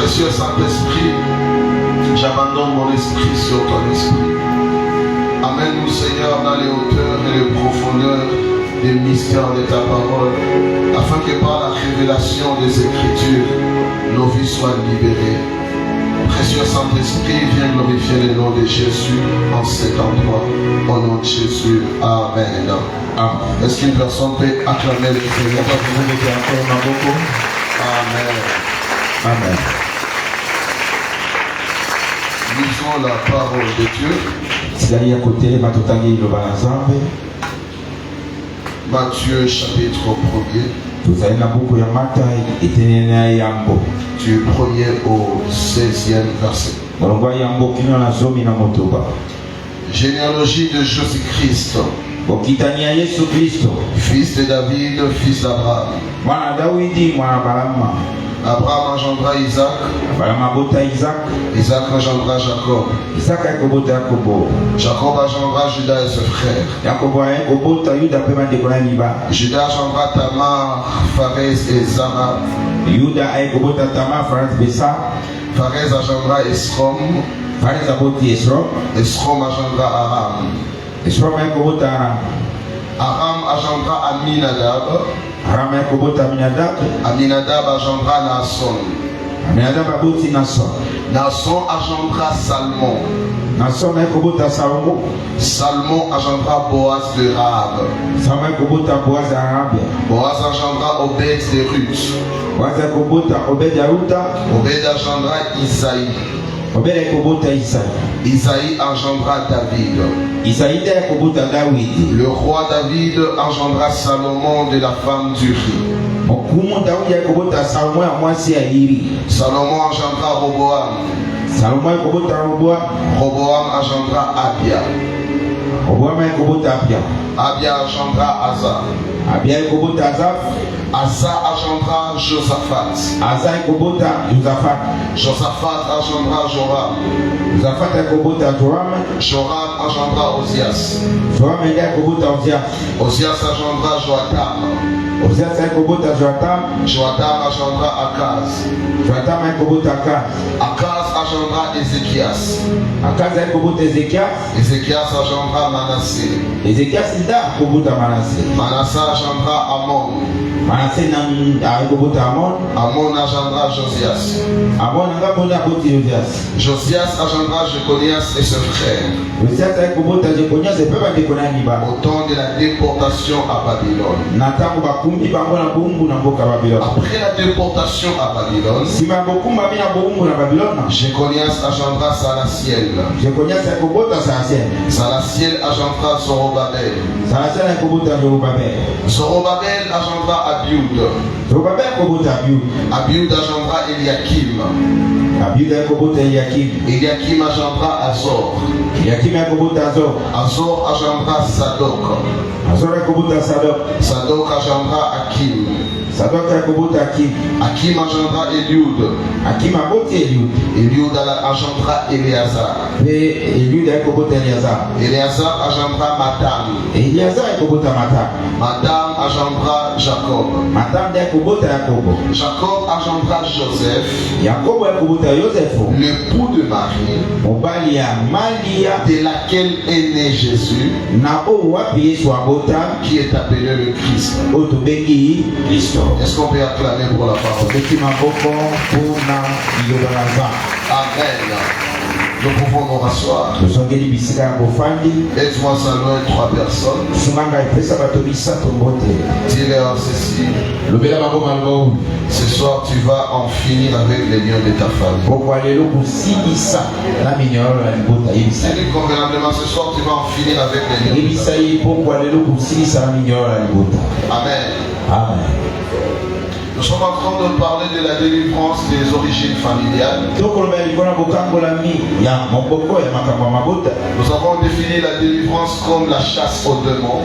Précieux Saint-Esprit, j'abandonne mon esprit sur ton esprit. Amène-nous, Seigneur, dans les hauteurs et les profondeurs des mystères de ta parole, afin que par la révélation des Écritures, nos vies soient libérées. Précieux Saint-Esprit, viens glorifier le nom de Jésus en cet endroit. Au nom de Jésus, Amen. Amen. Est-ce qu'une personne peut acclamer le Seigneur? Amen. Amen. Lisons la parole de Dieu. Matthieu chapitre 1er. Du 1er au 16e verset. Généalogie de Jésus-Christ, fils de David, fils d'Abraham. Abraham engendra Isaac. Isaac engendra Jacob. Jacob engendra Judas et ses frères. Judas engendra Tamar, Pharez et Zara. Pharez engendra Esrom. Esrom engendra Aram. Aram engendra Aminadab. Aminadab engendra Naasson. Naasson engendra Salmon. Salmon engendra Boaz de Rahab. Boaz engendra Obed de Ruth. Obed engendra Isaïe. Isaïe engendra David. Le roi David engendra Salomon de la femme d'Uri. Salomon engendra Roboam. Roboam engendra Abia. Abia engendra Asa. Asa engendra Josaphat. Josaphat engendra Joram. Joram engendra Ozias. Ozias engendra Joatam. Joatam engendra Akaz. Akaz engendra Ézéchias. Ézéchias engendra Manassé. Manassé engendra Amon. Amon engendra Josias. Josias engendra Jéconias et ses frères. Au temps de la déportation à Babylone. Après la déportation à Babylone, Jéconias engendra Salatiel. Salatiel engendra Zorobabel. Zorobabel engendra Abiud. Abiud engendra Eliakim. Eliakim engendra Azor. Azor engendra Sadok. Sadok engendra Akim. Akim engendra Eliud. Eliud engendra Éléazar. Éléazar engendra Matam engendra Jacob. Jacob engendra Joseph, l'époux de Marie, de laquelle est né Jésus, qui est appelé le Christ. Est-ce qu'on peut acclamer pour la parole? Amen. Nous pouvons nous rasseoir. Aide-moi à saluer 3 personnes. Dis-leur ceci. Ce soir, tu vas en finir avec les liens de ta famille. C'est convenablement, ce soir, tu vas en finir avec les liens de ta famille. Amen. Amen. Nous sommes en train de parler de la délivrance des origines familiales. Nous avons défini la délivrance comme la chasse aux démons.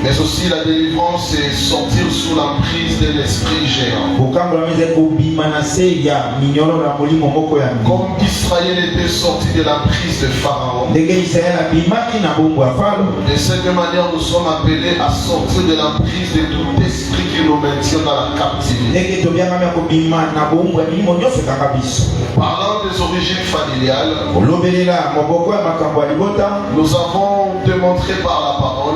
Mais aussi la délivrance, c'est sortir sous l'emprise de l'esprit géant. Comme Israël était sorti de l'emprise de Pharaon, de cette manière nous sommes appelés à sortir de l'emprise de tout tout esprit qui nous maintient dans la captivité. Parlant des origines familiales, nous avons démontré par la parole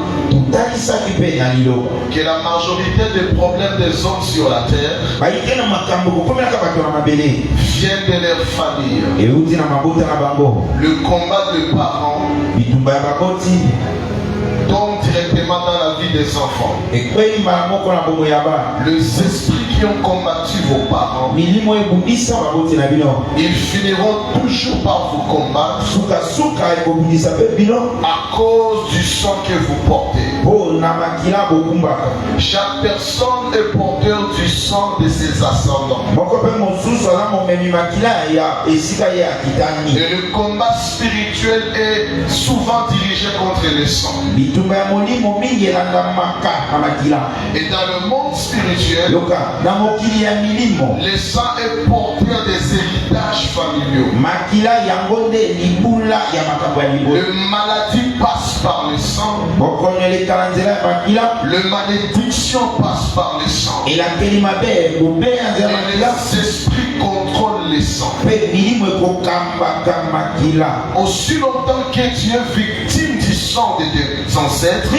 que la majorité des problèmes des hommes sur la terre viennent de leur famille. Le combat des parents tombe directement dans la vie des enfants. Les esprits qui ont combattu vos parents, ils finiront toujours par vous combattre à cause du sang que vous portez. Chaque personne est porteur du sang de ses ascendants. Et le combat spirituel est souvent dirigé contre le sang. Et dans le monde spirituel, le sang est porteur des héritages familiaux. Le maladie passe par le sang. Le malédiction passe par le sang. Et les esprits contrôlent le sang. Aussi longtemps que tu es victime du sang de tes ancêtres,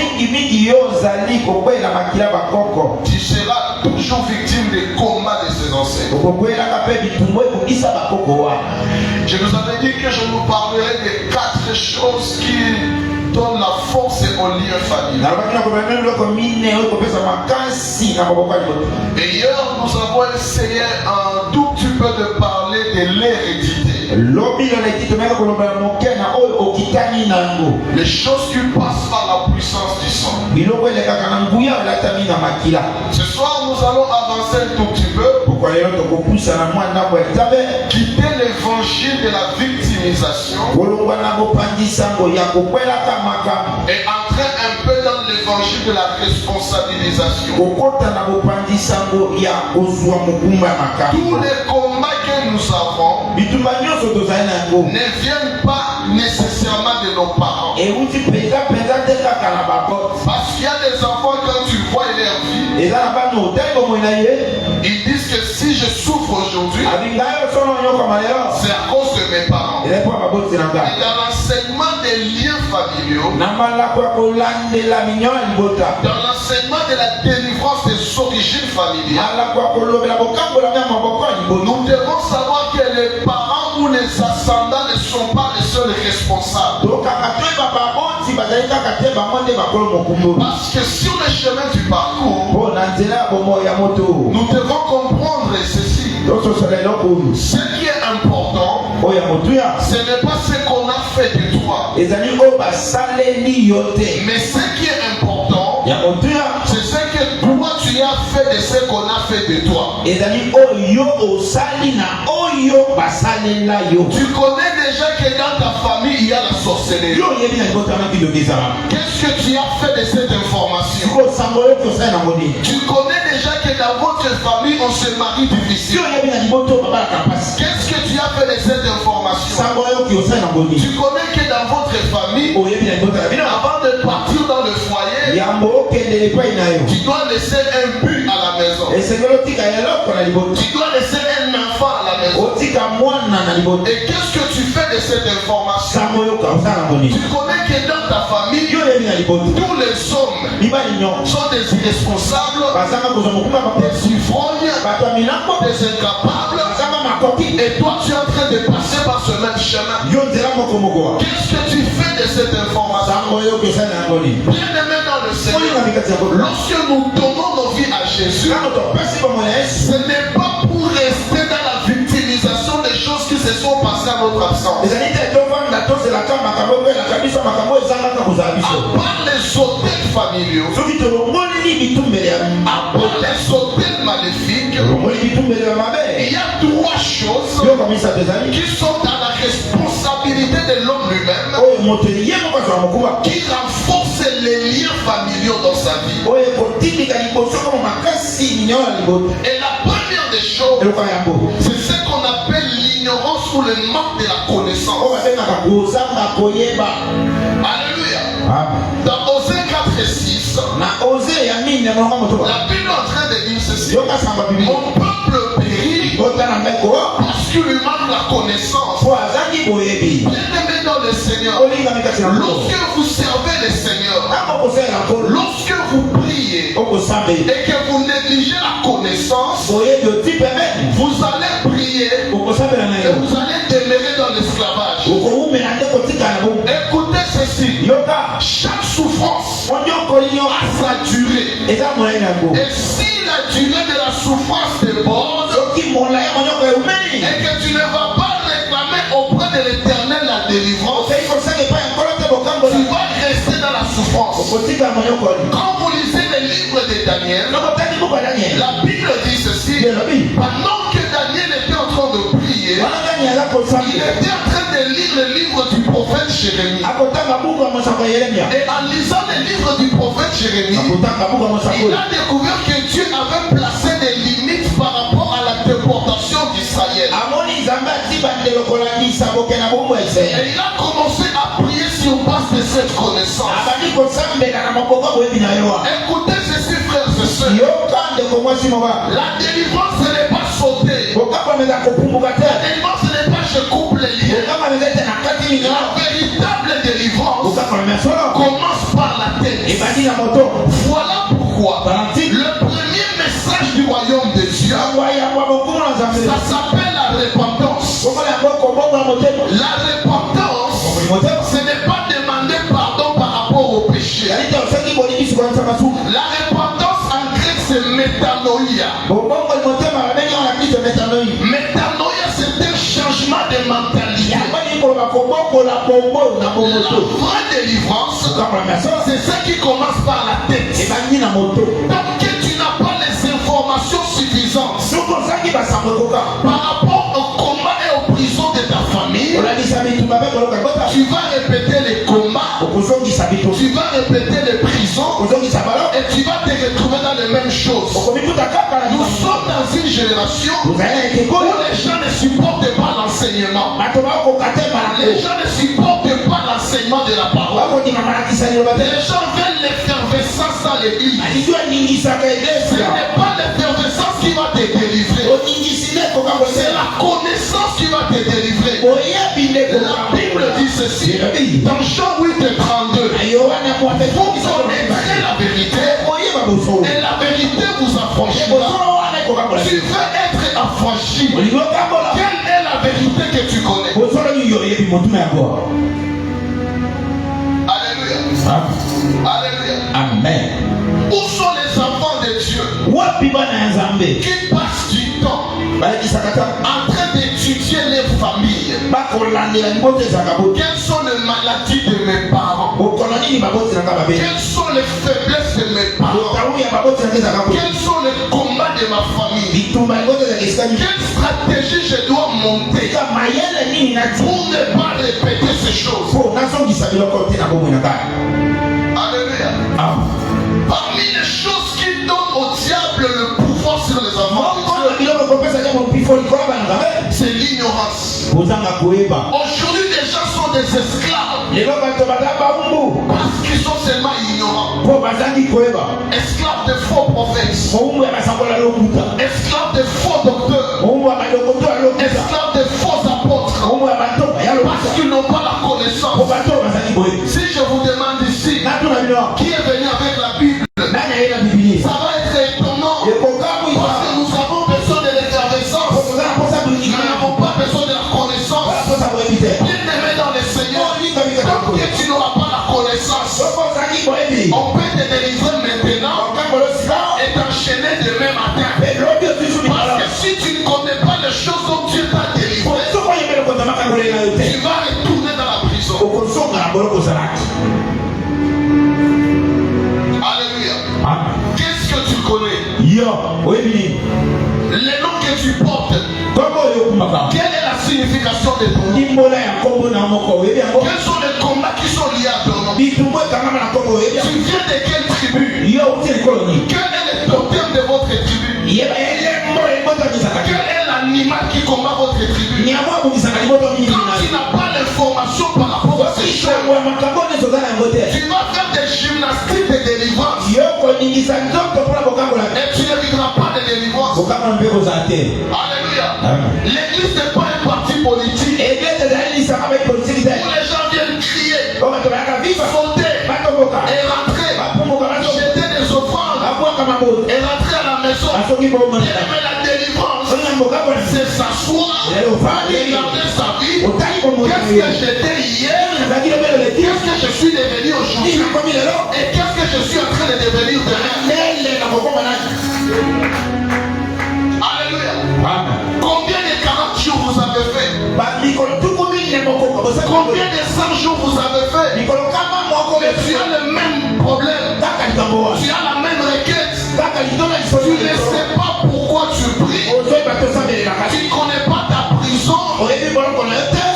tu seras toujours victime des combats de ses ancêtres. Je vous avais dit que je vous parlerai des 4 choses qui donnent la force au lien familial. Et hier, nous avons essayé un tout petit peu de parler de l'hérédité. Les choses qui passent par la puissance du sang. Ce soir, nous allons avancer un tout petit peu. Quitter l'évangile de la victimisation et entrer un peu dans l'évangile de la responsabilisation. Tous les combats que nous avons ne viennent pas nécessairement de nos parents. Parce qu'il y a des enfants, quand tu vois leur vie, ils disent que si je souffre aujourd'hui, c'est à cause de mes parents. Et dans l'enseignement des liens familiaux, dans l'enseignement de la délivrance des origines familiales, nous devons savoir que les parents ou les ascendants ne sont pas les seuls responsables. Parce que sur le chemin du parcours, nous devons comprendre ceci. Ce qui est important, ce n'est pas ce qu'on a fait de toi, mais ce qui est important, c'est ce que toi tu as fait de ce qu'on a fait de toi. Tu connais déjà que dans ta famille il y a la sorcellerie. Qu'est-ce que tu as fait de cette information? Tu connais déjà que dans votre famille on se marie difficile. Qu'est-ce que tu as fait de cette information? Tu connais que dans votre famille, avant de partir dans le foyer, tu dois laisser un but à la maison. Tu dois laisser un enfant à la maison. Et qu'est-ce que tu fais de cette information? Tu connais que dans ta famille, tous les hommes sont des irresponsables, des ivrognes, des incapables. Et toi tu es en train de passer par ce même chemin. Qu'est-ce que tu fais de cette information? Bien-aimé dans le Seigneur, lorsque nous donnons nos vies à Jésus, ce n'est pas pour rester dans la victimisation des choses qui se sont passées à notre absence. À part les hôtels familiaux, à part les hôtels maléfiques, il y a 3 choses qui sont dans la responsabilité de l'homme lui-même, qui renforcent les liens familiaux dans sa vie. Et la première des choses, c'est ce qu'on appelle l'ignorance ou le manque de la connaissance. Alléluia. Dans Osée 4 verset 6, na Osée ya mine na mama to. la Bible est en train de dire ceci. Yoka samba bibi. Mon peuple périt parce qu'il lui manque la connaissance. Bien-aimé dans le Seigneur, lorsque vous servez le Seigneur, lorsque vous priez et que vous négligez la connaissance, vous allez prier et vous allez demeurer dans l'esclavage. Écoutez ceci, chaque souffrance a sa durée. Et si la durée de la souffrance déborde et que tu ne vas pas réclamer auprès de l'Éternel la délivrance, tu vas rester dans la souffrance. Quand vous lisez les livres de Daniel, la Bible dit ceci: pendant que Daniel était en train de prier, il était en train de lire le livre du prophète Jérémie. Et en lisant le livre du prophète Jérémie, il a découvert que Dieu avait placé des limites par rapport à la déportation d'Israël. Et il a commencé à prier sur base de cette connaissance. Écoutez ceci, frères et sœurs. La délivrance, ce n'est pas sauter. La délivrance, ce n'est pas je coupe les liens. La véritable délivrance commence par la tête. Voilà pourquoi le premier message du royaume de Dieu, ça s'appelle la repentance. La repentance, ce n'est pas demander pardon par rapport au péché. La repentance en grec, c'est métanoïa. Métanoïa, c'est un changement de mentalité. La vraie délivrance, c'est ça qui commence par la tête. Tant que tu n'as pas les informations suffisantes par rapport au combat et aux prisons de ta famille, tu vas répéter les combats, tu vas répéter les prisons et tu vas te retrouver dans les mêmes choses. Nous sommes dans une génération où les gens ne supportent pas l'enseignement. Les gens ne supportent pas l'enseignement de la parole. Les gens veulent l'effervescence dans l'église. Ce n'est pas l'effervescence qui va te délivrer. C'est la connaissance qui va te délivrer. La Bible dit ceci dans Jean 8:32. Vous connaîtrez la vérité et la vérité vous affranchira. Tu veux être affranchi. Quelle est la vérité que tu connais? Alléluia. Alléluia. Amen. Où sont les enfants de Dieu qui passent du temps en train d'étudier les familles? Quelles sont les maladies de mes parents? Quelles sont les faiblesses de mes parents? Quels sont les combats de ma famille? Quelle stratégie je dois monter pour ne pas répéter ces choses? Alléluia. Parmi les choses qui donnent au diable le pouvoir sur les enfants, c'est l'ignorance. Aujourd'hui, les gens sont des esclaves parce qu'ils sont seulement ignorants. Esclaves de faux prophètes, esclaves de faux docteurs, esclaves de faux apôtres, parce qu'ils n'ont pas la connaissance. Si je vous demande ici, qui est venu avec la Bible, ça va être étonnant, parce que nous avons besoin de l'effervescence, nous n'avons pas besoin de la connaissance. Bien-aimé dans le Seigneur, tant que tu n'auras pas la connaissance, on peut te délivrer maintenant et t'enchaîner demain matin. Parce que si tu ne connais pas les choses dont Dieu t'a délivré, tu vas retourner dans la prison. Alléluia. Qu'est-ce que tu connais? Les noms que tu portes. Quelle est la signification de ton nom? Quels sont les combats qui sont liés à ton nom? Tu viens de quelle tribu? Quel est le totem de votre tribu? Quel est l'animal qui combat votre tribu? Quand tu n'as pas l'information par rapport à ces choses, Tu vas faire des gymnastiques de délivrance. Et tu ne vivras pas de délivrance. Alléluia. L'église n'est pas un parti politique où les gens viennent crier, sauter et rentrer, jeter des offrandes et rentrer à la maison. Mais la délivrance, c'est s'asseoir, regarder sa vie. Qu'est-ce que j'étais hier? Qu'est-ce que je suis devenu aujourd'hui? Et qu'est-ce que je suis en train de devenir demain? Alléluia. Combien de 40 jours vous avez fait? Combien de 100 jours vous avez fait? Mais tu as le même problème. Tu as la même requête. Tu ne sais pas pourquoi tu pries. Tu ne connais pas ta prison.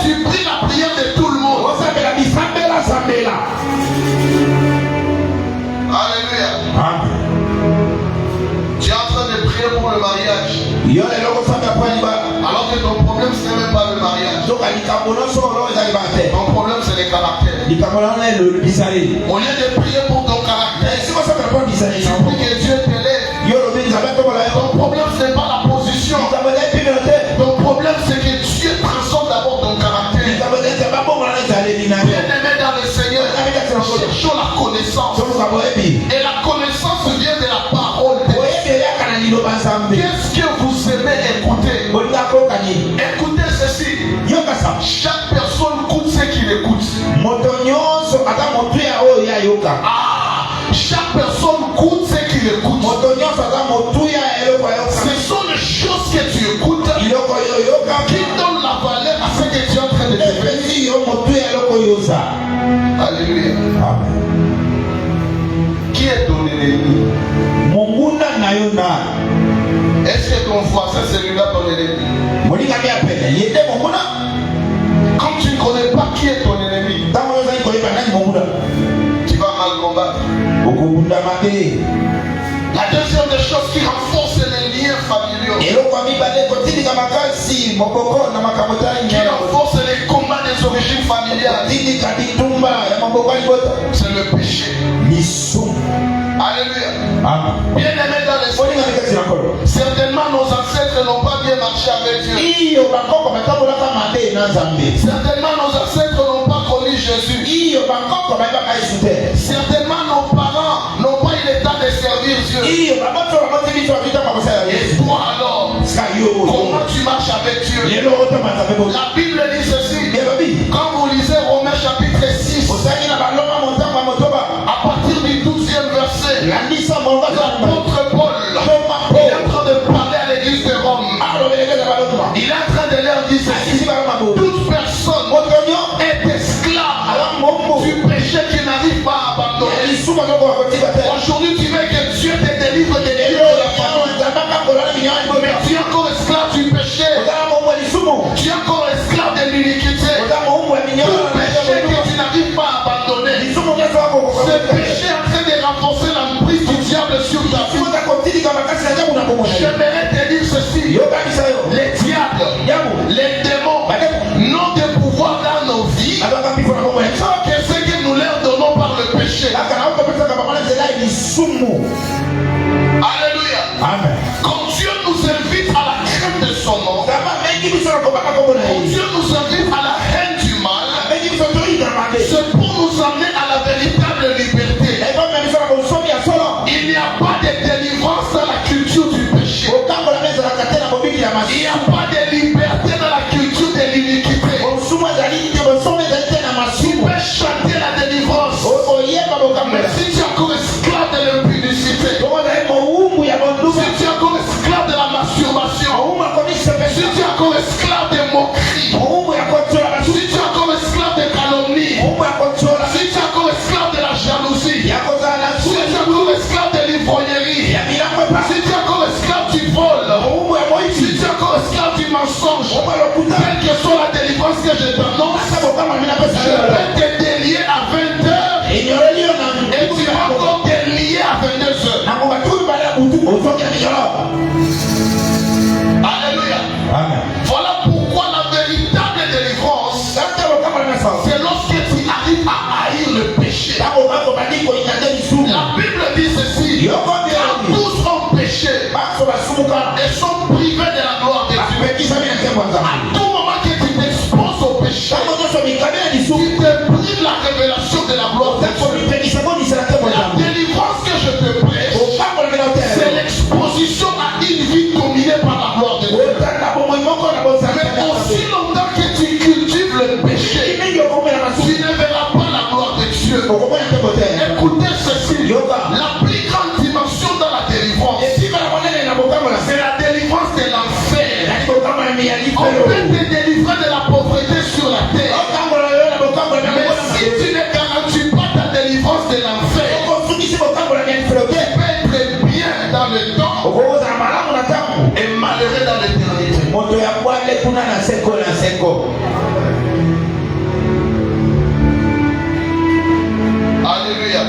Tu pries la prière de tout le monde. Alléluia. Tu es en train de prier pour le mariage. Alors que ton problème ce n'est même pas le mariage. Ton problème c'est le caractère. Au lieu de prier pour ton caractère, tu pries que Dieu t'élève. Ton problème ce n'est pas la position. Ton problème c'est que Dieu transforme d'abord ton caractère. Bien-aimé dans le Seigneur, cherchons la connaissance. Et la connaissance vient de la parole de Dieu. Qu'est-ce que vous aimez écouter? Écoutez ceci. Chaque personne écoute ce qu'il écoute. Chaque personne écoute ce qu'il écoute. Ce sont les choses que tu écoutes qui donnent la valeur à ce que tu es en train de devenir. Alléluia. Qui est ton ennemi? Est-ce que ton voisin c'est lui-là ton ennemi? Quand tu ne connais pas qui est ton ennemi, tu vas mal combattre. La deuxième des choses qui renforce les liens familiaux, qui renforce les combats des origines familiales, c'est le péché. Alléluia. Bien aimé dans l'esprit, certainement nos ancêtres n'ont pas bien marché avec Dieu. Certainement nos ancêtres n'ont pas connu Jésus. Certainement nos parents n'ont pas eu le temps de servir Dieu. Et toi alors, comment tu marches avec Dieu? La Bible dit ceci. Quand vous lisez Romains chapitre 6, à partir du 12e verset, l'apôtre Paul est en train de parler à l'église de Rome. Il est en train de leur dire ceci. Toute personne est esclave du péché qui n'arrive pas à abandonner. Aujourd'hui, tu veux que Dieu te délivre de la famille. Mais tu es encore esclave du péché. Tu es encore esclave de l'iniquité. Tout péché que tu n'arrives pas à abandonner. Ce péché est en train de renforcer l'emprise du diable sur ta vie. J'aimerais te dire ceci. Les diables, les démons n'ont de pouvoir dans nos vies que ce que nous leur donnons par le péché. Alléluia. Amen. Quand Dieu nous invite à la crainte de son nom, quand Dieu nous invite à la haine du mal, c'est pour nous amener à la véritable liberté. Il n'y a pas de délivrance dans la culture du péché. Il n'y a pas de liberté dans la culture de l'iniquité. Tu peux chanter la délivrance, mais si tu es encore esclave de l'impudicité, si tu es encore esclave de la masturbation, si tu es encore esclave de moquerie, si tu es encore esclave de calomnie, si tu es encore esclave de la jalousie, si tu es encore esclave de l'ivrognerie, si tu es encore esclave du vol, si tu es encore esclave du mensonge, quelle que soit la délivrance que je t'annonce, je vais te délier à 20h et tu vas encore te lier à 22h. Alléluia. Amen. Voilà À tout moment que tu t'exposes au péché, tu te prives la révélation de la gloire de Dieu. La délivrance que je te prêche, c'est l'exposition à une vie dominée par la gloire de Dieu. Mais aussi longtemps que tu cultives le péché, tu ne verras pas la gloire de Dieu. Écoutez ceci, la plus grande dimension dans la délivrance, c'est la délivrance de l'enfer. On peut te délivrer de la pauvreté sur la terre. Mais si tu ne garantis pas ta délivrance de l'enfer, tu peux être bien dans le temps et malheureux dans l'éternité. Alléluia.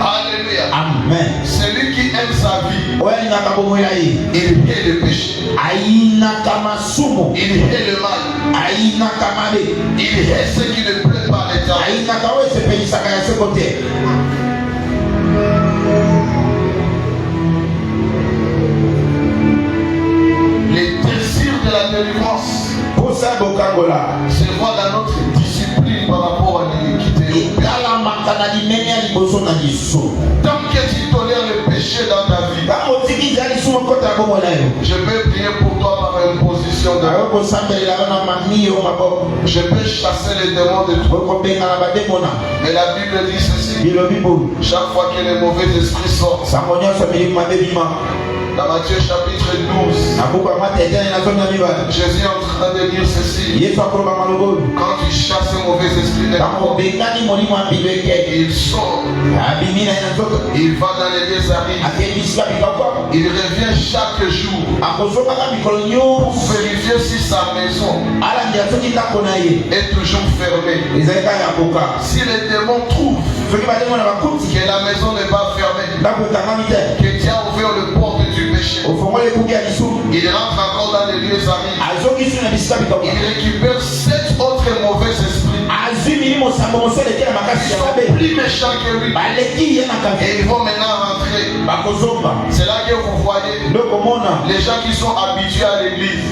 Alléluia. Amen. Celui qui aime sa vie, il hait le péché, il hait le mal, il hait ce qui ne plaît pas à l'Éternel. Les désirs de la délivrance se voient dans notre discipline par rapport à l'iniquité. Tant que tu tolères le péché dans ta vie, je peux prier pour toi par imposition de je peux chasser les démons de toi. Mais la Bible dit ceci: chaque fois que les mauvais esprits sortent, dans Matthieu chapitre 12, Jésus est en train de dire ceci: quand tu chasses un mauvais esprit de il sort, il va dans les lieux arides, il revient chaque jour pour vérifier si sa maison est toujours fermée. Si les démons trouvent que la maison n'est pas fermée, que tu as ouvert le porte du péché, il rentre encore dans les lieux arides, il récupère 7 autres mauvais esprits. Ils sont plus méchants que lui et ils vont maintenant rentrer. C'est là que vous voyez les gens qui sont habitués à l'église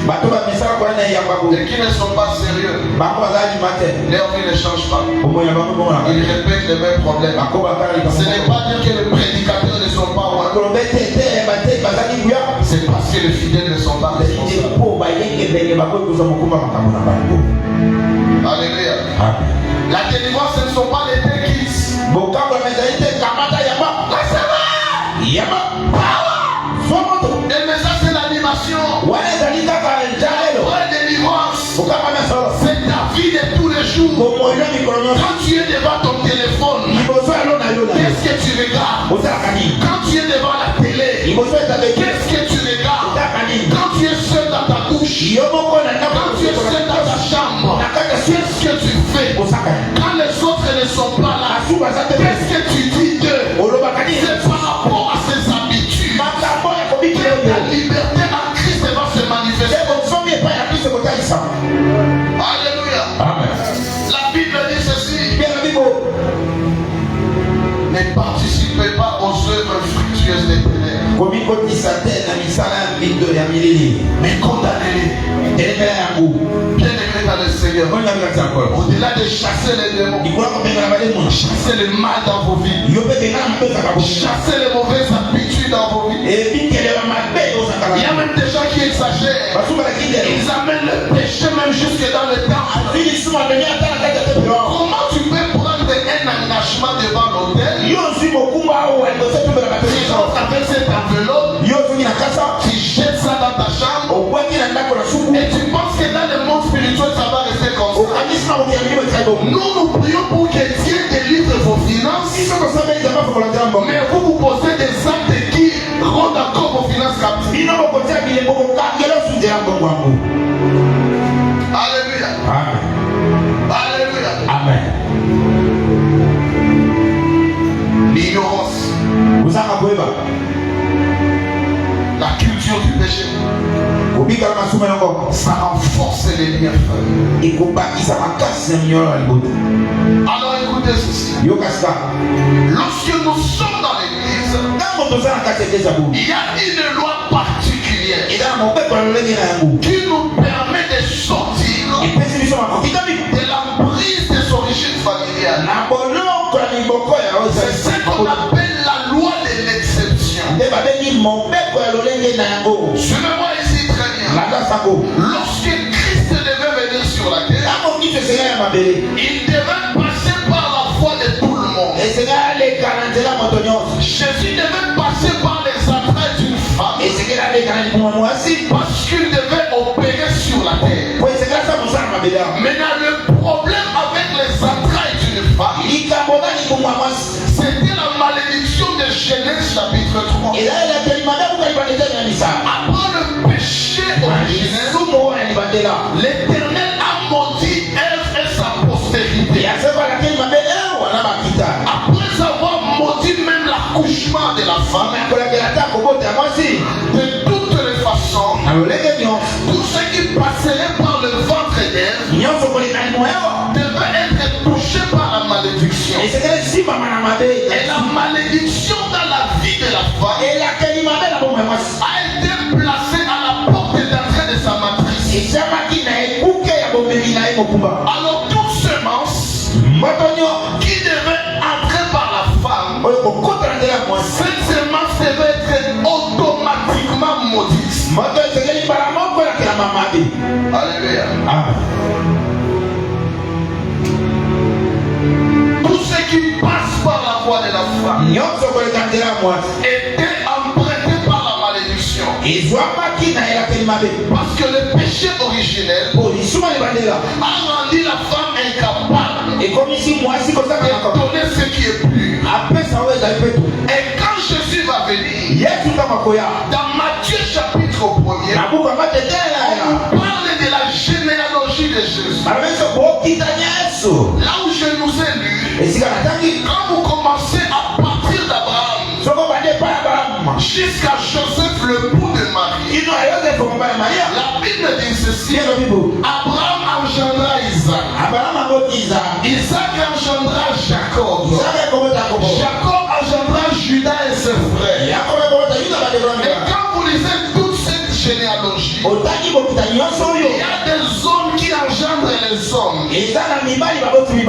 et qui ne sont pas sérieux. Leur vie ne change pas, ils répètent les mêmes problèmes. Ce n'est pas dire que les prédicateurs ne sont pas loin, c'est parce que les fidèles ne sont pas responsables. Alléluia. La délivrance, ce ne sont pas les déguises. Et mais ça, c'est l'animation. La délivrance, c'est ta vie de tous les jours. Quand tu es devant ton téléphone, qu'est-ce que tu regardes? Quand tu es devant la télé, qu'est-ce que tu regardes? Quand tu es seul dans ta couche, quand tu es seul dans ta chambre, qu'est-ce que tu fais? Quand les autres ne sont pas là, qu'est-ce que tu dis d'eux? C'est par rapport à ces habitudes que ta liberté en Christ va se manifester. Alléluia. La Bible dit ceci: ne participez pas aux œuvres fructueuses des ténèbres, mais condamnez-les. Bien-aimés dans le Seigneur, au-delà de chasser les démons, chasser le mal dans vos vies, chasser les mauvaises habitudes dans vos vies. Il y a même des gens qui exagèrent, ils amènent le péché même jusque dans le temple. Comment tu peux prendre un engagement devant l'autel, avec cette enveloppe, tu jettes ça dans ta chambre et tu penses que dans le monde spirituel ça va rester comme ça? Nous prions pour que Dieu délivre vos finances, mais vous posez des actes qui rendent encore vos finances captives. Alléluia. Alléluia. Amen. L'ignorance, la culture du péché, ça renforce les liens frères. Alors écoutez ceci: lorsque nous sommes dans l'église, il y a une loi particulière prière Et dans mon peuple, on l'a dit à vous. qui nous permet de sortir Et puis, c'est lui, de l'emprise des origines familiales. C'est ce qu'on appelle la loi de l'exception. Suivez-moi ici très bien. Lorsque Christ devait venir sur la terre, il devait passer par la foi de tout le monde. Jésus devait passer par les entrailles d'une femme. Parce qu'il devait opérer sur la terre. Maintenant, le problème avec les entrailles d'une femme, c'était la malédiction de Genèse chapitre 3. Après le péché originel, l'Éternel a maudit Ève et sa postérité. Après avoir maudit même l'accouchement de la femme, de toutes les façons, tout ce qui passerait par le ventre d'Ève devait être touché par la malédiction. Et la malédiction dans la vie de la femme a été placée à la porte d'entrée de sa matrice. Alors toute semence qui devait entrer par la femme, cette semence devait être automatiquement maudite. Alléluia. Tout ce qui passe par la voie de la femme était emprunté par la malédiction. Parce que le péché originel a rendu la femme incapable de donner ce qui est pur. Et quand Jésus va venir, dans Matthieu chapitre 1er, on parle de la généalogie de Jésus. Là où je nous ai lu, quand vous commencez à partir d'Abraham jusqu'à Joseph, le bout de Marie, la Bible dit ceci: Abraham engendra Isaac, Isaac engendra Jacob, Jacob engendra Judas et ses frères. Et quand vous lisez toute cette généalogie, il y a des hommes qui engendrent les hommes.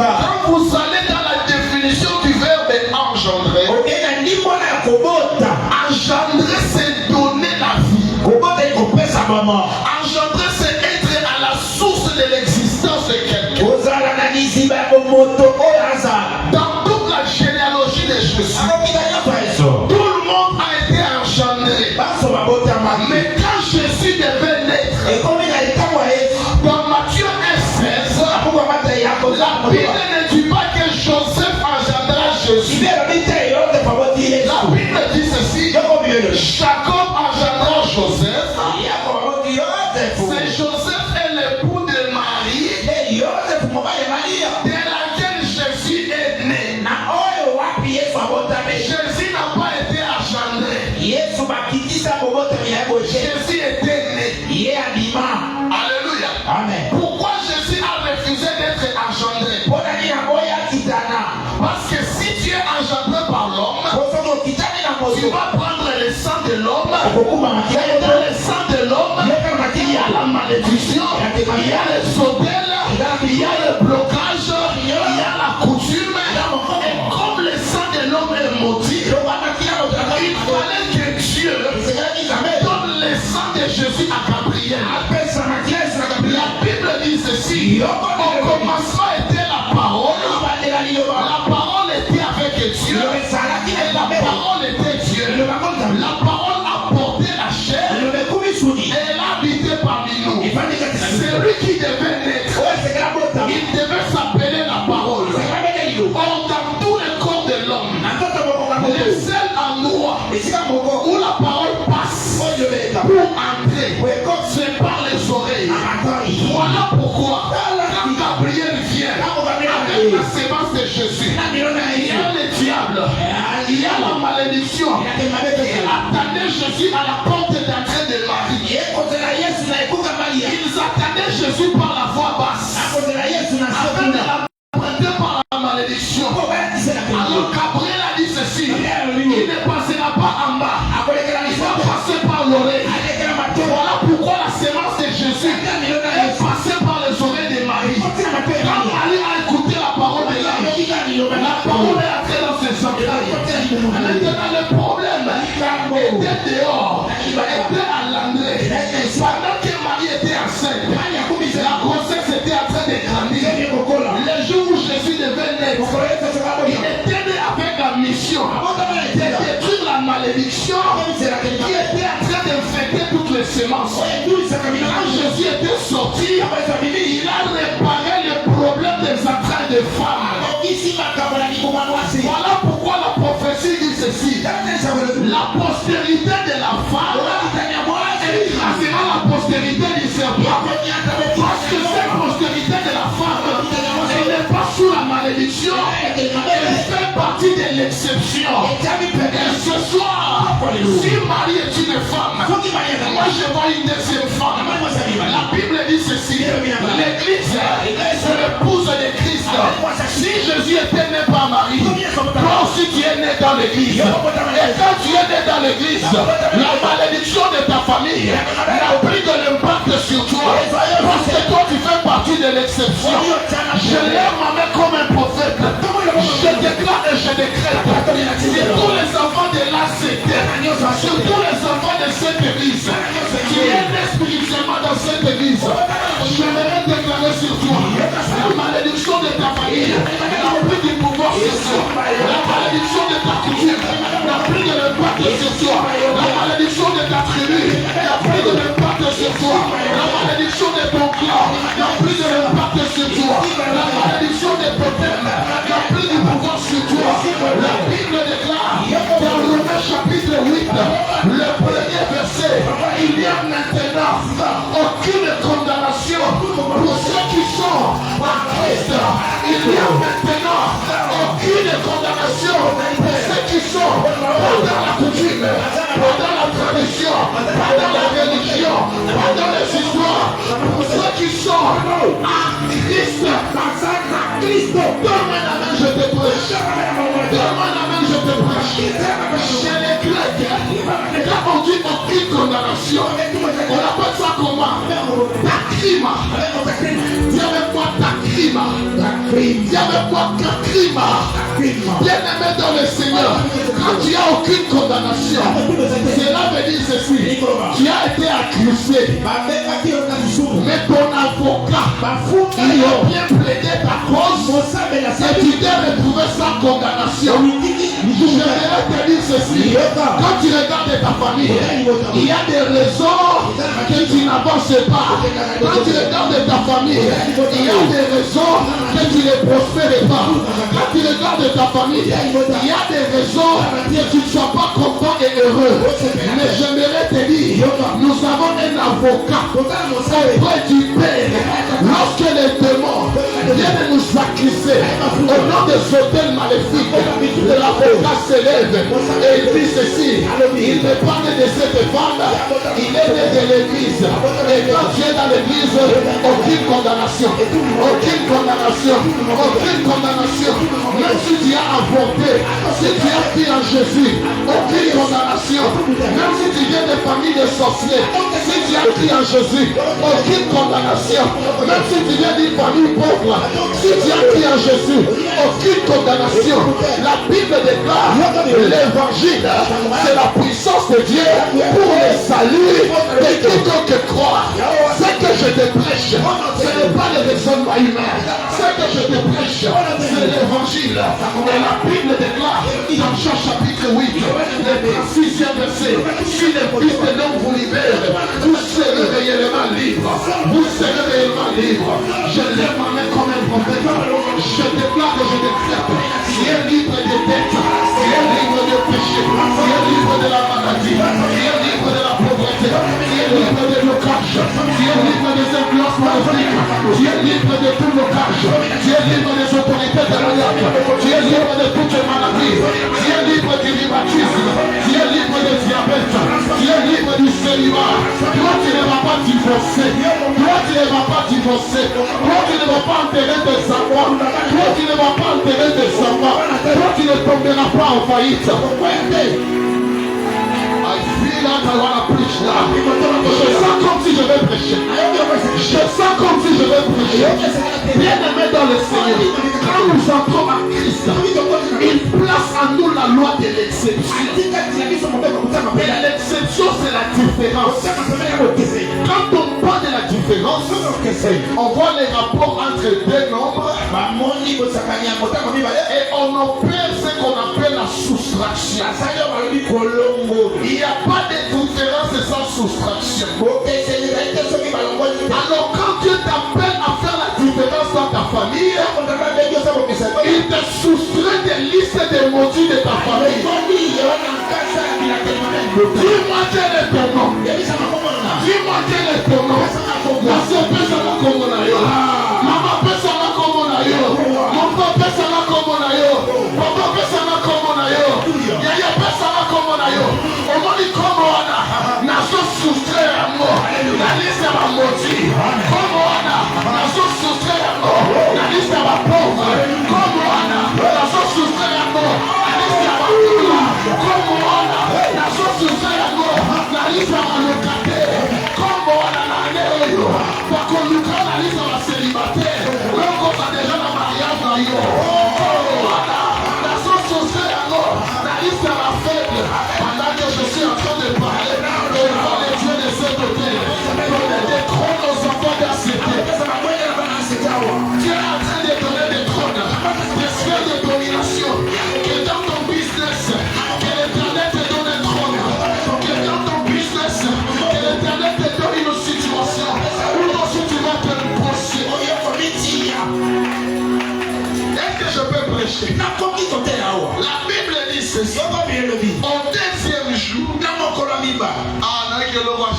Quand vous allez dans la définition du verbe engendrer, engendrer c'est donner la vie. Engendrer c'est être à la source de l'existence de quelqu'un. Dans toute la généalogie de Jésus, tout le monde a été engendré. Mais quand Jésus devait naître, dans Matthieu 1,16, la Bible ne dit pas que Joseph engendra Jésus. La Bible dit ceci: Jacob engendra Joseph. C'est Joseph et l'époux de Marie, de laquelle Jésus est né. Jésus n'a pas été engendré. Jésus était né. Alléluia. Amen. Pourquoi Jésus a refusé d'être engendré? Parce que si tu es engendré par l'homme, tu vas prendre le sang de l'homme. Et dans le sang de l'homme, il y a la malédiction, il y a le sodèle, il y a le blocage, il y a la coutume. Et comme le sang de l'homme est maudit, il fallait que Dieu donne le sang de Jésus à Gabriel. La Bible dit ceci: au commencement était la parole. La parole était avec Dieu. Et la parole était Dieu. La parole a porté la chair. Et elle a habité parmi nous. C'est lui qui devait naître. Il devait s'appeler la parole. Or, dans tout le corps de l'homme, le seul endroit où la parole passe pour entrer, c'est par les oreilles. Voilà pourquoi quand Gabriel vient avec la sémence de Jésus, il y a le diable, il y a la malédiction qui attendait Jésus à la porte d'entrée de Marie. Ils attendaient Jésus par la voix basse, afin de l'apprendre par la malédiction. Alors Gabriel a dit ceci: il ne passera pas en bas, il va passer par l'oreille. Jésus est passé par les oreilles de Marie. Quand Marie a écouté la parole de l'ange, la parole est entrée dans ses entrailles. Maintenant, le problème était dehors, était à l'entrée. Pendant que Marie était enceinte, la grossesse était en train de grandir. Le jour où Jésus devait naître, il était né avec la mission de détruire la malédiction qui était en train d'infecter toutes les semences. Quand Jésus était sorti, il a réparé le problème des entrailles des femmes. Voilà pourquoi la prophétie dit ceci: la postérité de la femme écrasera la postérité du serpent. Parce que cette postérité de la femme, elle n'est pas sous la malédiction, elle fait partie de l'exception. Et ce soir, si Marie est une femme, moi je vois une deuxième femme. La Bible dit ceci: l'église c'est l'épouse de Christ. Si Jésus était né par Marie, toi aussi tu es né dans l'église. Et quand tu es né dans l'église, la malédiction de ta famille n'a plus de l'impact sur toi. Parce que toi tu fais partie de l'exception. Je lève ma main comme un prophète. Je déclare et je décrète sur tous les enfants de l'ACT, sur tous les enfants de cette église qui est né spirituellement dans cette église. Je vais déclarer sur toi la malédiction de ta famille n'a plus de pouvoir sur toi. La malédiction de ta coutume n'a plus de l'impact sur toi. La malédiction de ta tribu n'a plus de l'impact sur toi. La malédiction de ton clan n'a plus de l'impact sur toi. La malédiction de ton thème n'a plus de pouvoir sur toi. La Bible déclare dans Romains chapitre 8, le premier verset: il n'y a maintenant aucune condamnation pour ceux qui sont en Christ. Il n'y a maintenant aucune condamnation pour ceux qui sont pas dans la coutume, pas dans la tradition, pas dans la religion, pas dans les histoires. Pour ceux qui sont en Christ, donne-moi la main, je te prêche. Donne-moi la main, je te prêche. Chez les Grecs, quand on dit aucune condamnation, on appelle ça comment? Ta crime. Il y avait quoi ta crime? Il y avait quoi ta crime? Bien aimé dans le Seigneur, quand tu n'as aucune condamnation, cela veut dire ceci: tu as été accusé, mais ton avocat, il a bien plaidé ta cause et tu t'es retrouvé sans condamnation. Je vais te dire ceci: quand tu regardes ta famille, il y a des raisons que tu n'avances pas. Quand tu regardes ta famille, il y a des raisons que tu ne prospères pas. Quand tu regardes ta famille, il y a des raisons que tu ne sois pas content et heureux. Mais j'aimerais te dire, nous avons un avocat auprès du Père. Lorsque les démons viennent nous accuser au nom des hôtels maléfiques, de l'avocat s'élève et il dit ceci: il n'est pas né de cette femme, il est né de l'église. Et quand tu es dans l'église, aucune condamnation, aucune condamnation, aucune condamnation. Même si tu as avorté, si tu as pris en Jésus, aucune condamnation. Même si tu viens de famille de sorciers, si tu as pris en Jésus, aucune condamnation. Même si tu viens d'une famille pauvre, si tu as pris en Jésus, aucune condamnation. La Bible déclare l'évangile, c'est la puissance de Dieu pour le salut de quiconque croit. Ce que je te prêche, ce n'est pas le raisonnement humain. Ce que je te prêche, c'est l'évangile. Et la Bible déclare dans Jean chapitre 8, le 6e verset: si le Fils de l'homme vous libère, vous serez réellement libre. Vous serez réellement libre. Je lève ma main comme un prophète. Je déclare que je décrète: si est libre de tête, si est libre de péché, si est libre de la maladie, si est libre de la pauvreté, si est libre de blocage, si est libre des influences maléfiques, si est libre de tout blocage, si est libre des autorités démoniaques, si est libre de toutes les maladies, si est libre du rhumatisme, si est libre du diabète, si est libre du célibat. Toi tu ne vas pas divorcer, toi tu ne vas pas divorcer, toi tu ne vas pas enterrer tes enfants, toi tu ne vas pas enterrer tes enfants, toi tu ne tomberas pas en faillite. I feel like I want to preach now. Je sens comme si je vais prêcher. péché. Bien-aimés dans le Seigneur, quand nous entrons à Christ, il place en nous la loi de l'exception. Et l'exception, c'est la différence. Quand on parle de la différence, on voit les rapports entre deux nombres et on opère ce qu'on appelle la soustraction. Il n'y a pas de différence sans soustraction. Alors quand Dieu t'appelle à faire la différence dans ta famille, il te soustrait des listes de maudits de ta famille. Dis-moi quel est ton nom. Dis-moi quel est ton nom. La sœur personne comme on a eu. Maman personne comme on a eu. Mon père personne comme on a eu. Papa personne comme on a eu. Yaya personne comme on a eu. On m'a dit comme on a. N'a pas soustrait à moi. La liste va maudit. Comme on a. N'a pas soustrait à moi. La liste va pauvre. Comme on a. N'a pas soustrait à moi. La liste va pauvre. Comme on a. N'a pas soustrait à moi. La liste va locataire. Comme on a. Parce qu'on nous prend la liste à la célibataire. Même quand on a déjà la mariage dans yo. Voilà. La sauce sociale alors. La liste à la faible. Pendant que je suis en train de parler, je vois les dieux de ce côté. Donner des trônes aux enfants d'accepter. Tu es en train de donner des trônes, des sphères de domination. Que dans ton business, que l'Éternel te donne un trône. Que dans ton business, que l'Éternel te donne une situation. Est-ce que je peux prêcher? La Bible dit ceci. Au deuxième jour,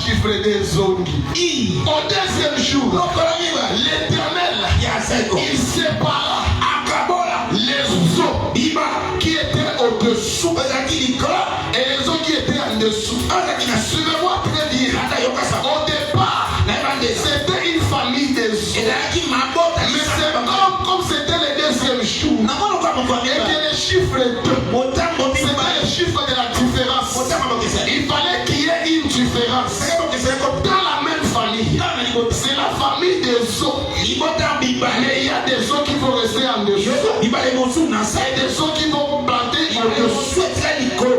chiffre des zones. Au deuxième jour, l'Éternel, il sépara les eaux qui étaient au-dessous et les eaux qui étaient en dessous. Suivez-moi très bien. Au départ, c'était une famille des eaux. Mais c'est comme c'était le deuxième jour. Et que le chiffre 2, c'était le chiffre de la différence. Il fallait qu'il y ait une différence. Dans la même famille, c'est la famille des eaux. Mais il y a des eaux qui vont rester en dessous. Et des eaux qui vont planter en dessous.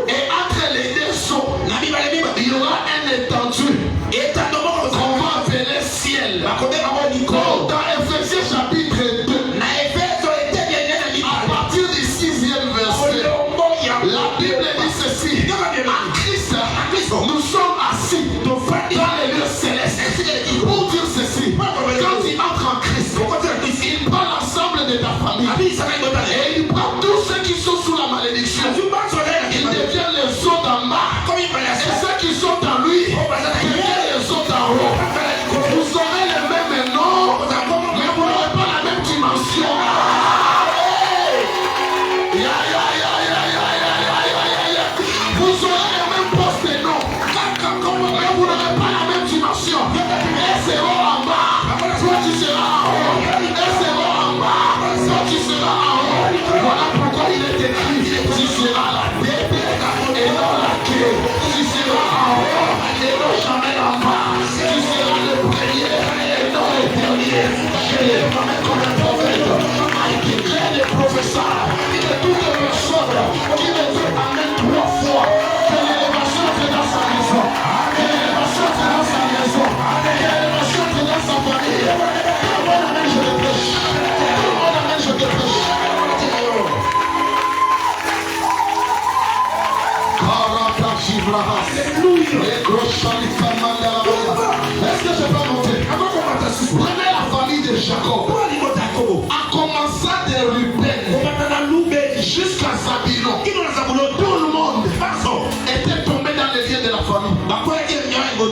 Et entre les deux eaux, il y aura un étendu qu'on va appeler ciel. Dans Ephésiens chapitre 2, à partir du 6e verset, la Bible dit ceci. En Christ, nous sommes assis dans les lieux célestes. Pour dire ceci, quand il entre en Christ, il prend l'ensemble de ta famille et il prend tous ceux qui sont sous la malédiction. Il devient les eaux d'en bas. Et ceux qui sont en lui deviennent les eaux d'en haut. Vous aurez le même nom, mais vous n'aurez pas la même dimension. Vous aurez le même poste et nom, mais vous n'aurez pas la même dimension. Et c'est en bas, toi tu seras en haut. Et c'est en bas, toi tu seras en haut. Voilà pourquoi il est écrit, tu seras la tête et non la queue. Tu seras en haut et non jamais en bas. Tu seras le premier et non le dernier. Je l'ai promis comme un prophète. Il déclare des professeurs de toutes les personnes qui me disent amen 3 fois. Que l'élévation est dans sa maison. Que l'élévation est dans sa maison. Que l'élévation est dans sa famille. Tout le monde amène, je le prêche. Tout le monde amène, je le prêche. Est-ce que je peux monter? Prenez la famille de Jacob. En commençant de Ruben jusqu'à Zabulon, tout le monde était tombé dans les liens de la famille.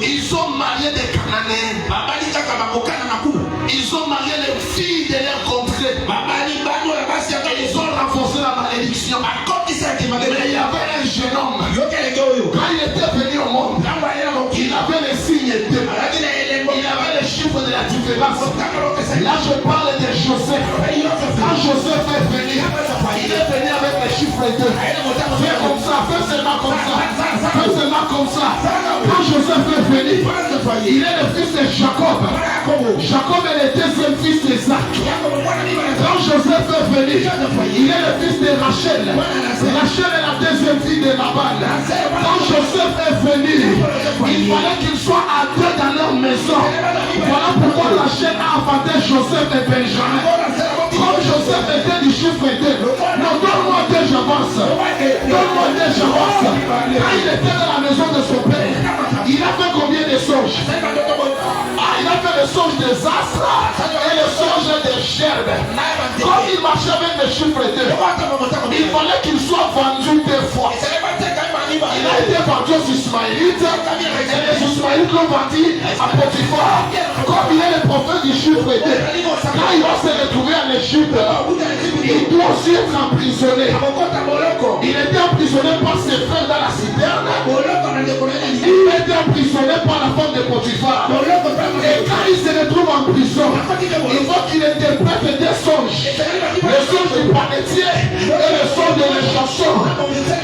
Ils ont marié des Cananéens. Ils ont marié les filles de leur contrée. Et ils ont renforcé la malédiction. Mais il y avait un jeune homme. Quand il était venu au monde, il avait les signes d'eux. Il avait les chiffres de la différence. Là je parle de Joseph. Quand Joseph est venu, il est venu avec les chiffres d'eux. Fais comme ça, fais seulement comme ça. Fais seulement comme ça. Quand Joseph est venu, il est le fils de Jacob. Jacob est le deuxième fils d'Isaac. Quand Joseph est venu, il est le fils de Rachel. Rachel est la deuxième fille de Laban. Quand Joseph est venu, il fallait qu'il soit à deux dans leur maison. Voilà pourquoi Rachel a inventé Joseph et Benjamin. Comme Joseph était du chiffre 2, non, donne-moi deux, j'avance. Donne-moi deux, j'avance. Quand il était dans la maison de son père, il a fait combien de songes? Il a fait le songe des astres et le songe des gerbes. Comme il marchait avec le chiffre 2, il fallait qu'il soit vendu deux fois. Il a été vendu aux Ismaélites et les Ismaélites l'ont vendu à Potiphar. Comme il est le prophète du chiffre 2, quand il va se retrouver en Égypte, il doit aussi être emprisonné. Il était emprisonné par ses frères dans la citerne. Il était emprisonné par la femme de Potiphar. Et quand il se retrouve en prison, il faut qu'il interprète des songes. Le songe du panetier et le songe de l'échanson.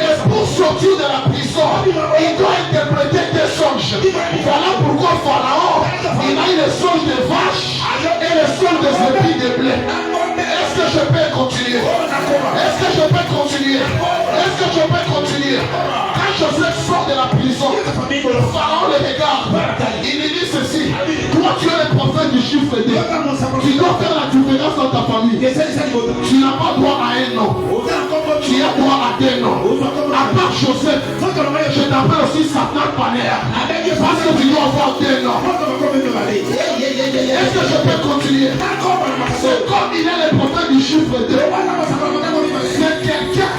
Et pour sortir de la prison, il doit interpréter des songes. Voilà pourquoi Pharaon, il a eu le songe des vaches et le songe des épis de blé. Est-ce que je peux continuer? Est-ce que je peux continuer? Est-ce que je peux continuer? Quand Joseph sort de la prison, Pharaon le regarde. Il lui dit ceci: toi tu es le prophète du chiffre 2. Tu dois faire la différence dans ta famille. Tu n'as pas droit à un nom. Tu as droit à deux noms. À part Joseph, je t'appelle aussi Satan Paner. Parce que tu dois avoir deux noms. Est-ce que je peux continuer? C'est comme il est le prophète du chiffre 2. C'est quelqu'un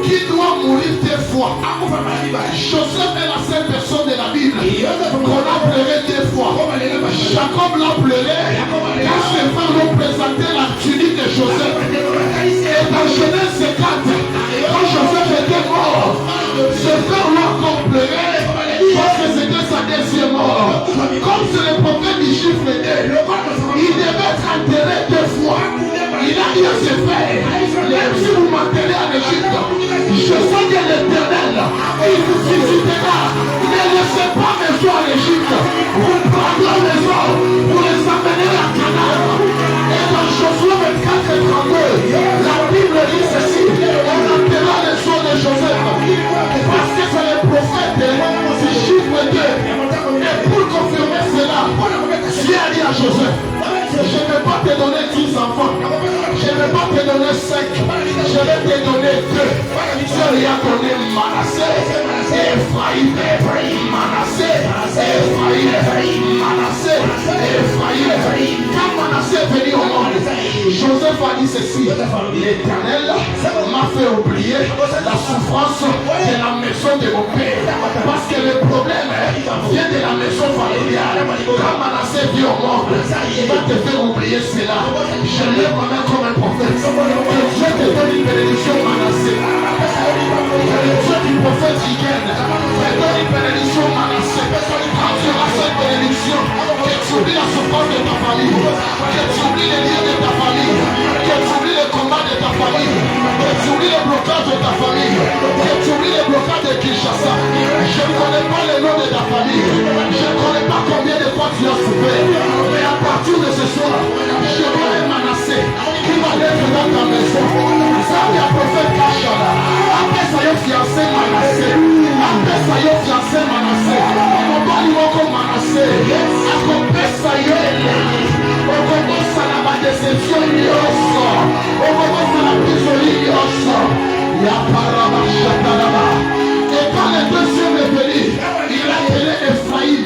qui doit mourir deux fois. Joseph est la seule personne de la Bible qu'on a pleuré deux fois. Jacob l'a pleuré quand ses frères l'ont présenté la tunique de Joseph. Et dans Genèse 4, quand Joseph était mort, ses frères l'ont encore pleuré parce que c'était sa deuxième mort. Comme c'est le prophète du chiffre 2, il devait être enterré deux fois. Il a dit à ses frères: même si vous m'enterrez en Égypte, je sais que l'Éternel, il vous visitera. Ne laissez pas mes gens en Égypte. Vous prendrez mes gens pour les amener à Canaan. Et dans Josué 24 et 32, la Bible dit ceci: on enterrera les gens de Joseph. Parce que c'est le prophète du chiffre 2. Et pour confirmer cela, Dieu a dit à Joseph: je ne vais pas te donner 10 enfants. Je ne vais pas te donner 5. Je vais te donner 2. Dieu lui a donné Manassé, Ephraïm, Manassé, Ephraïm, Manassé, Ephraïm. Quand Manassé est venu au monde, Joseph a dit ceci: l'Éternel m'a fait oublier la souffrance de la maison de mon père. Parce que le problème vient de la maison familiale. Quand Manassé vient au monde, il va te faire oublier cela. Je lève ma main comme un prophète. Que Dieu te donne une bénédiction, Manassé. Que le Dieu du prophète Jigène te donne une bénédiction, Manassé. Quand tu auras cette bénédiction, que tu oublies la souffrance de ta famille, que tu oublies les liens de ta famille, que tu oublies les combats de ta famille, que tu oublies les blocages de ta famille, que tu oublies les blocages de Kinshasa. Je ne connais pas le nom de ta famille, je ne connais pas combien de fois tu as souffert, mais à partir de ce soir, je vois un Manassé qui va naître dans ta maison. Ça vient prophète Kachala. Après ça, il y a fiancé Manassé. Après ça, il y a fiancé Manassé. On va lui voir comme Manassé. Après ça, il y a on commence à la déception. On commence à la prison. Il y a Parama Chataraba. Et quand le deuxième est venu, il a appelé Ephraïm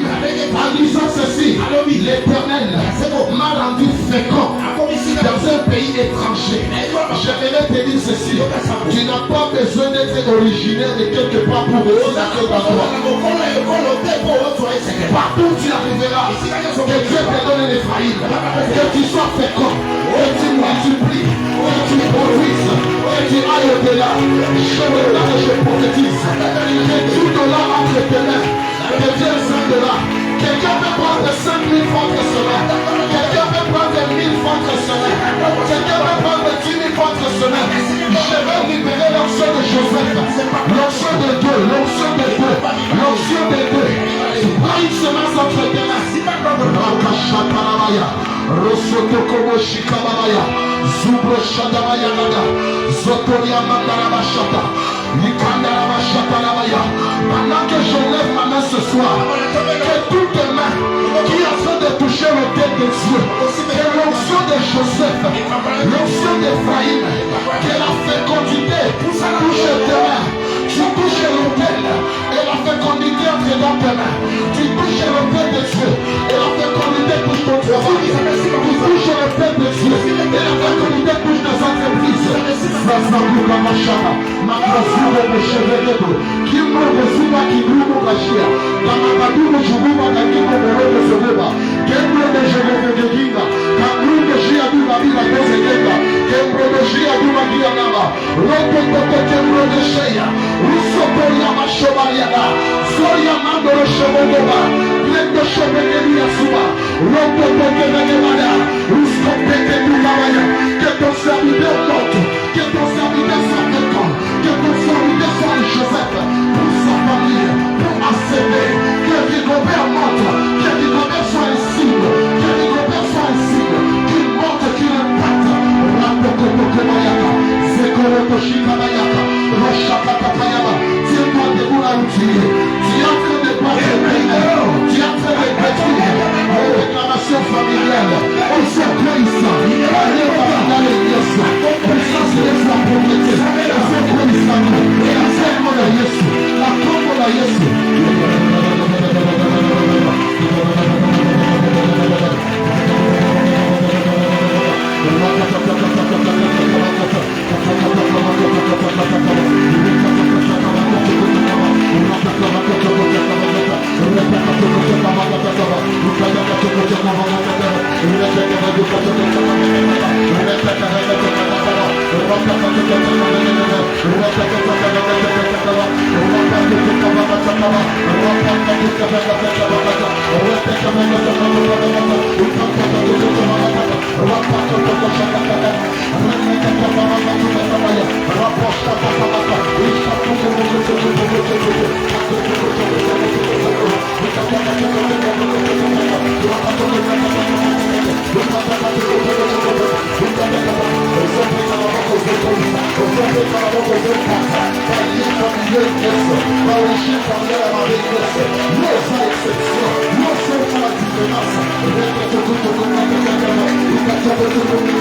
en disant ceci: l'Éternel m'a rendu fécond dans un pays étranger. J'aimerais te dire ceci: tu n'as pas besoin d'être originaire de quelque part pour réussir à ce endroit. Partout où tu arriveras, que Dieu te donne l'Ephraïm, que tu sois fécond, que tu multiplies, que tu produises, que tu ailles au-delà. Je prophétise que tout dollar entre tes mains devient 5 dollars. Quelqu'un peut prendre 5 000 francs de semaine. Quelqu'un peut prendre 1000 francs de semaine. Quelqu'un peut prendre 10 000 francs de semaine. Je vais libérer l'onction de Joseph. L'onction de Dieu. L'onction de Dieu. L'onction de Dieu. Prends une semence entre tes mains. Shadamaya, Rosotokobo Shikabaya, Zubro Shadamaya Nada, Zotoria Mandarabashata, Nikandarabashatarabaya. Pendant que je lève ma main ce soir, que toutes les mains qui est en train de toucher le tête de Dieu, que l'onction de Joseph, l'onction d'Ephraïm, que la fécondité touche tes mains, tu touches le tête et la fécondité entre dans tes mains, tu touches le tête de Dieu et la fécondité touche ton travail, tu touches le tête de Dieu et la fécondité touche tes entreprises. Que ton serviteur monte, que ton serviteur soit fécond, que ton serviteur soit un Joseph pour sa famille, pour accéder, que Rigobert monte, que Rigobert soit un signe, que Rigobert soit un signe, qu'il monte, qu'il impacte. Rapokotokomayaka, Zekorotoshikamayaka, Roshakatapayaba, tiens-toi debout là où tu es. Tu es en train de battre le pays, tu es en train de détruire les réclamations familiales. On se graisse, allez dans l'église, puissance de la propriété, on se graisse, la serme de Jésus, la combo de Jésus. Nous